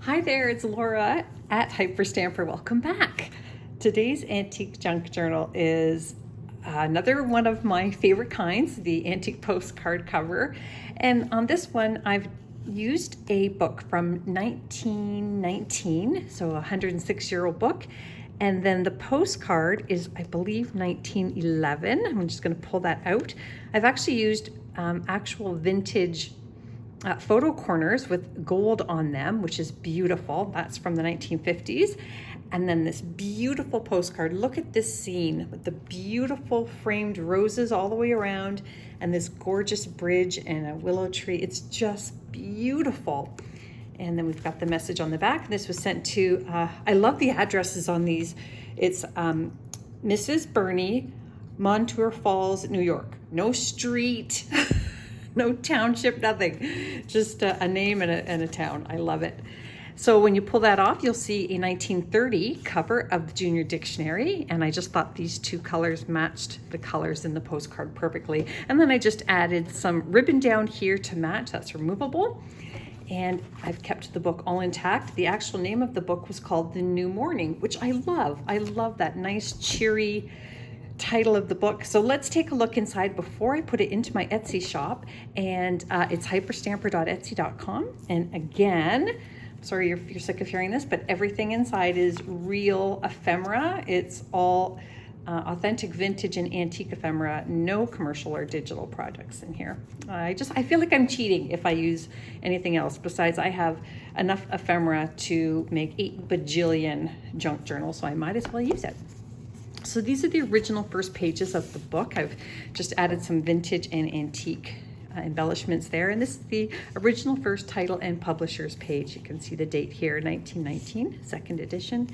Hi there, it's Laura at Hyperstamper. Welcome back. Today's antique junk journal is another one of my favorite kinds, the antique postcard cover. And on this one, I've used a book from 1919, so a 106-year-old book. And then the postcard is, I believe, 1911. I'm just going to pull that out. I've actually used actual vintage photo corners with gold on them, which is beautiful. That's from the 1950s. And then this beautiful postcard. Look at this scene with the beautiful framed roses all the way around and this gorgeous bridge and a willow tree. It's just beautiful. And then we've got the message on the back. This was sent to, I love the addresses on these. It's Mrs. Burney, Montour Falls, New York. No street. No township, nothing, just a name and a town. I love it. So when you pull that off, you'll see a 1930 cover of the Junior Dictionary. And I just thought these two colors matched the colors in the postcard perfectly. And then I just added some ribbon down here to match. That's removable. And I've kept the book all intact. The actual name of the book was called The New Morning, which I love. I love that nice, cheery title of the book. So let's take a look inside before I put it into my Etsy shop. And it's hyperstamper.etsy.com. And again, sorry you're sick of hearing this, but everything inside is real ephemera. It's all authentic vintage and antique ephemera, no commercial or digital projects in here. I feel like I'm cheating if I use anything else. Besides, I have enough ephemera to make 8 bajillion junk journals, so I might as well use it. So these are the original first pages of the book. I've just added some vintage and antique embellishments there. And this is the original first title and publisher's page. You can see the date here, 1919, second edition.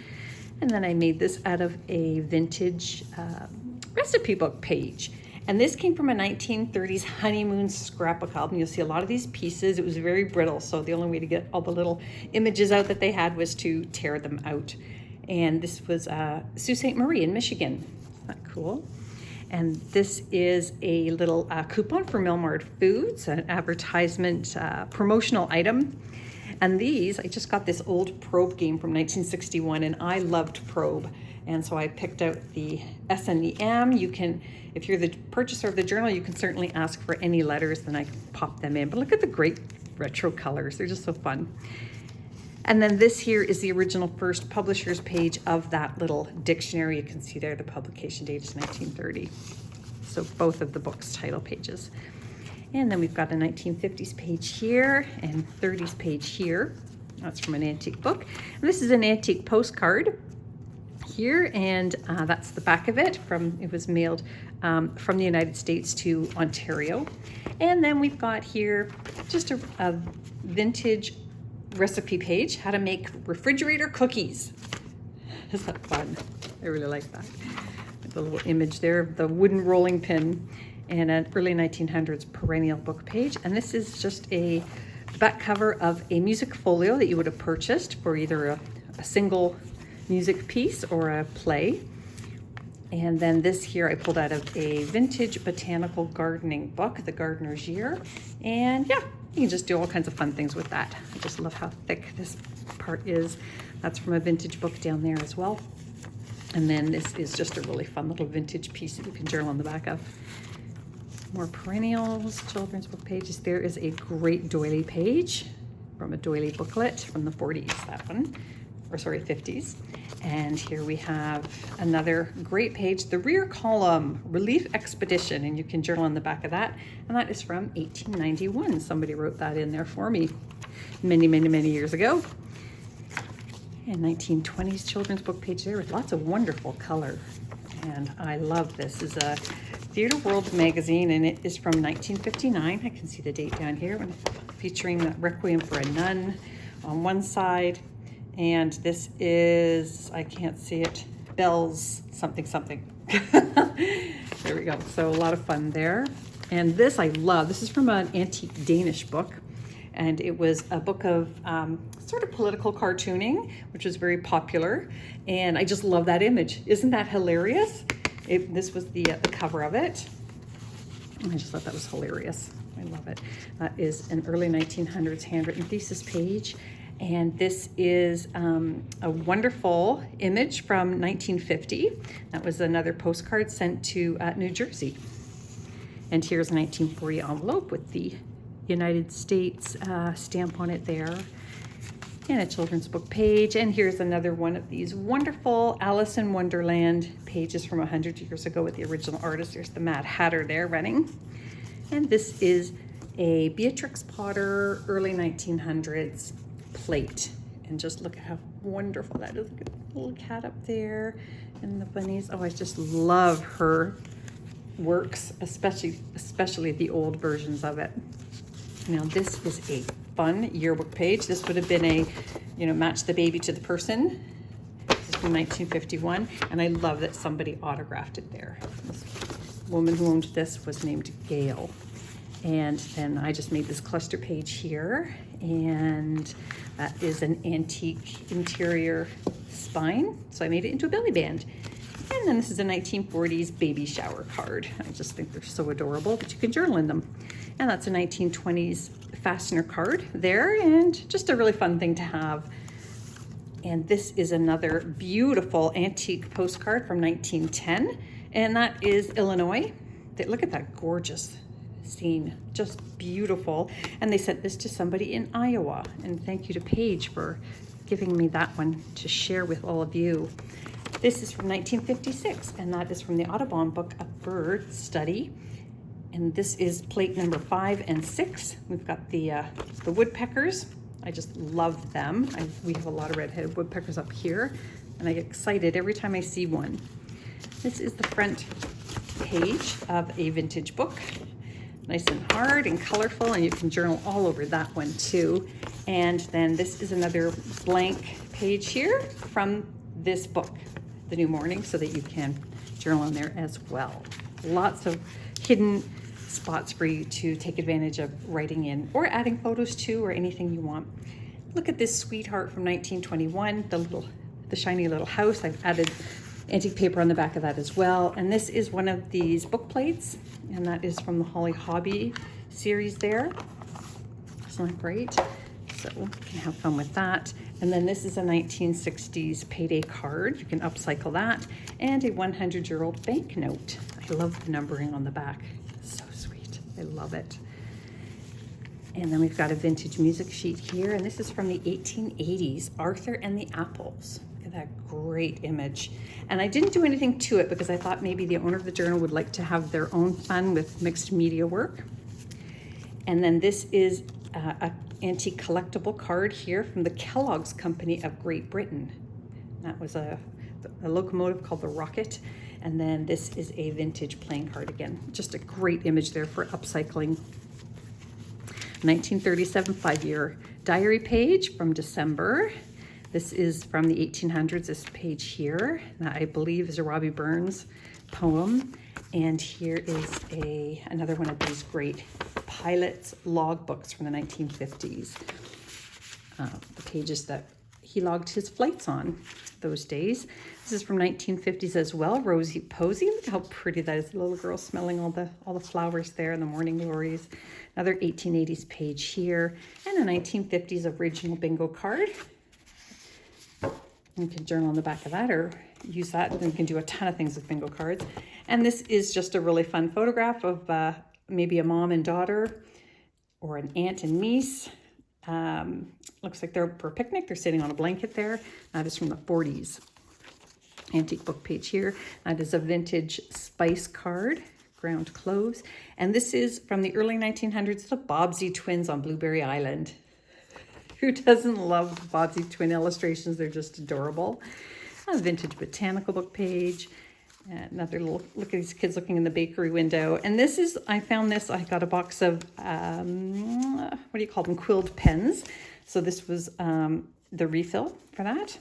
And then I made this out of a vintage recipe book page. And this came from a 1930s honeymoon scrapbook album. You'll see a lot of these pieces. It was very brittle, so the only way to get all the little images out that they had was to tear them out. And this was Sault Ste. Marie in Michigan. Isn't that cool? And this is a little coupon for Milmard Foods, an advertisement promotional item. And these, I just got this old Probe game from 1961, and I loved Probe. And so I picked out the S and the M. You can, if you're the purchaser of the journal, you can certainly ask for any letters, then I can pop them in. But look at the great retro colors. They're just so fun. And then this here is the original first publisher's page of that little dictionary. You can see there the publication date is 1930. So both of the book's title pages. And then we've got a 1950s page here and 30s page here. That's from an antique book. And this is an antique postcard here, and that's the back of it. It was mailed from the United States to Ontario. And then we've got here just a vintage recipe page, how to make refrigerator cookies. Is that fun? I really like that. The little image there, the wooden rolling pin, and an early 1900s perennial book page. And this is just a back cover of a music folio that you would have purchased for either a single music piece or a play. And then this here I pulled out of a vintage botanical gardening book, The Gardener's Year. And yeah, you can just do all kinds of fun things with that. I just love how thick this part is. That's from a vintage book down there as well. And then this is just a really fun little vintage piece that you can journal on the back of. More perennials, children's book pages. There is a great doily page from a doily booklet from the 40s, that one. Or sorry, 50s. And here we have another great page, the rear column, Relief Expedition, and you can journal on the back of that. And that is from 1891. Somebody wrote that in there for me many, many, many years ago. And 1920s children's book page there with lots of wonderful color. And I love this. This is a Theatre World magazine, and it is from 1959. I can see the date down here, featuring the Requiem for a Nun on one side. And this is, I can't see it, Bells something something. There we go. So a lot of fun there. And this I love. This is from an antique Danish book. And it was a book of sort of political cartooning, which was very popular. And I just love that image. Isn't that hilarious? This was the cover of it. I just thought that was hilarious. I love it. That is an early 1900s handwritten thesis page. And this is a wonderful image from 1950. That was another postcard sent to New Jersey. And here's a 1940 envelope with the United States stamp on it there. And a children's book page. And here's another one of these wonderful Alice in Wonderland pages from 100 years ago with the original artist. There's the Mad Hatter there running. And this is a Beatrix Potter early 1900s plate. And just look at how wonderful that is. Look at the little cat up there and the bunnies. Oh, I just love her works, especially the old versions of it. Now this is a fun yearbook page. This would have been a, match the baby to the person. This is from 1951, and I love that somebody autographed it there. This woman who owned this was named Gail. And then I just made this cluster page here, and that is an antique interior spine. So I made it into a belly band. And then this is a 1940s baby shower card. I just think they're so adorable, but you can journal in them. And that's a 1920s fastener card there, and just a really fun thing to have. And this is another beautiful antique postcard from 1910, and that is Illinois. Look at that gorgeous scene, just beautiful. And they sent this to somebody in Iowa, and thank you to Paige for giving me that one to share with all of you. This is from 1956, and that is from the Audubon book, A Bird Study. And this is plate number 5 and 6. We've got the woodpeckers. I just love them. We have a lot of red-headed woodpeckers up here, and I get excited every time I see one. This is the front page of a vintage book. Nice and hard and colorful, and you can journal all over that one too. And then this is another blank page here from this book, The New Morning, so that you can journal in there as well. Lots of hidden spots for you to take advantage of writing in, or adding photos to, or anything you want. Look at this sweetheart from 1921, the shiny little house. I've added antique paper on the back of that as well. And this is one of these book plates, and that is from the Holly Hobby series there. Isn't that great? So you can have fun with that. And then this is a 1960s payday card. You can upcycle that. And a 100-year-old banknote. I love the numbering on the back. So sweet. I love it. And then we've got a vintage music sheet here. And this is from the 1880s, Arthur and the Apples. Look at that great image. And I didn't do anything to it because I thought maybe the owner of the journal would like to have their own fun with mixed media work. And then this is a antique collectible card here from the Kellogg's Company of Great Britain. That was a locomotive called the Rocket. And then this is a vintage playing card again. Just a great image there for upcycling. 1937 5-year diary page from December. This is from the 1800s, this page here. That I believe is a Robbie Burns poem. And here is another one of these great pilot's log books from the 1950s. The pages that he logged his flights on those days. This is from 1950s as well, Rosie Posey. Look how pretty that is, the little girl smelling all the flowers there in the morning glories. Another 1880s page here, and a 1950s original bingo card. You can journal on the back of that or use that, and you can do a ton of things with bingo cards. And this is just a really fun photograph of maybe a mom and daughter or an aunt and niece. Looks like they're for a picnic. They're sitting on a blanket there. That is from the 40s. Antique book page here. That is a vintage spice card, ground clothes. And this is from the early 1900s, the Bobbsey twins on Blueberry Island. Who doesn't love Bobbsey twin illustrations? They're just adorable. A vintage botanical book page. Another little, look at these kids looking in the bakery window. And this is, I found this, I got a box of, what do you call them? Quilled pens. So this was the refill for that.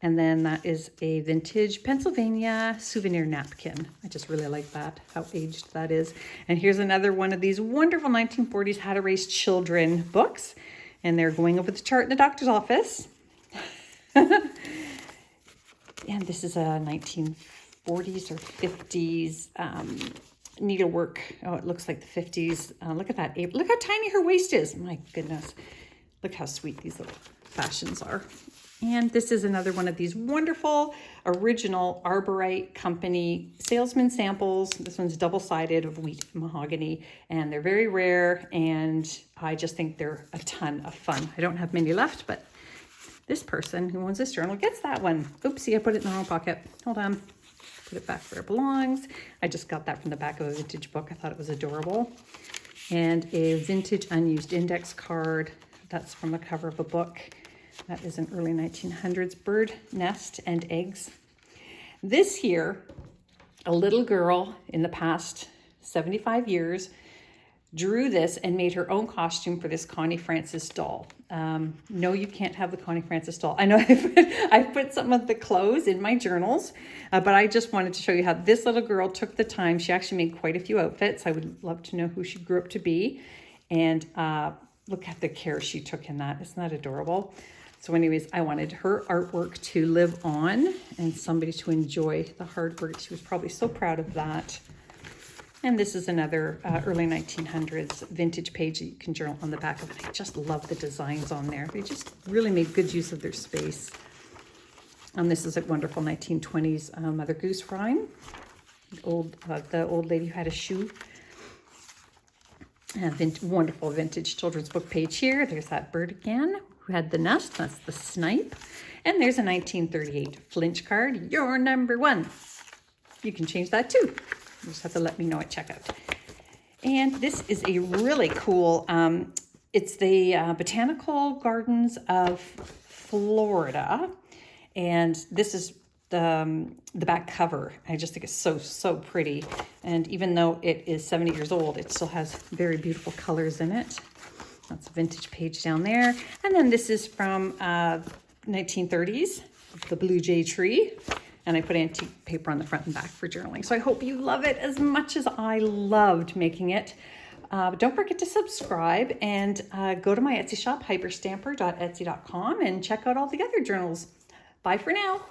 And then that is a vintage Pennsylvania souvenir napkin. I just really like that, how aged that is. And here's another one of these wonderful 1940s How to Raise Children books. And they're going over the chart in the doctor's office. And this is a 1940s or 50s needlework. Oh, it looks like the 50s. Look at that. Look how tiny her waist is. My goodness. Look how sweet these little fashions are. And this is another one of these wonderful original Arborite Company salesman samples. This one's double-sided of wheat mahogany, and they're very rare, and I just think they're a ton of fun. I don't have many left, but this person who owns this journal gets that one. Oopsie, I put it in the wrong pocket. Hold on. Put it back where it belongs. I just got that from the back of a vintage book. I thought it was adorable. And a vintage unused index card. That's from the cover of a book. That is an early 1900s bird nest and eggs. This here, a little girl in the past 75 years drew this and made her own costume for this Connie Francis doll. No, you can't have the Connie Francis doll. I know I've put some of the clothes in my journals, but I just wanted to show you how this little girl took the time. She actually made quite a few outfits. I would love to know who she grew up to be. And look at the care she took in that. Isn't that adorable? So anyways, I wanted her artwork to live on and somebody to enjoy the hard work. She was probably so proud of that. And this is another early 1900s vintage page that you can journal on the back of it. I just love the designs on there. They just really made good use of their space. And this is a wonderful 1920s Mother Goose rhyme. The old lady who had a shoe. Wonderful vintage children's book page here. There's that bird again who had the nest. That's the snipe. And there's a 1938 flinch card. You're number one. You can change that too. You just have to let me know at checkout. And this is a really cool, it's the Botanical Gardens of Florida. And this is the back cover. I just think it's so pretty. And even though it is 70 years old, it still has very beautiful colors in it. That's a vintage page down there. And then this is from 1930s, the Blue Jay tree. And I put antique paper on the front and back for journaling. So I hope you love it as much as I loved making it. But don't forget to subscribe and go to my Etsy shop, hyperstamper.etsy.com, and check out all the other journals. Bye for now.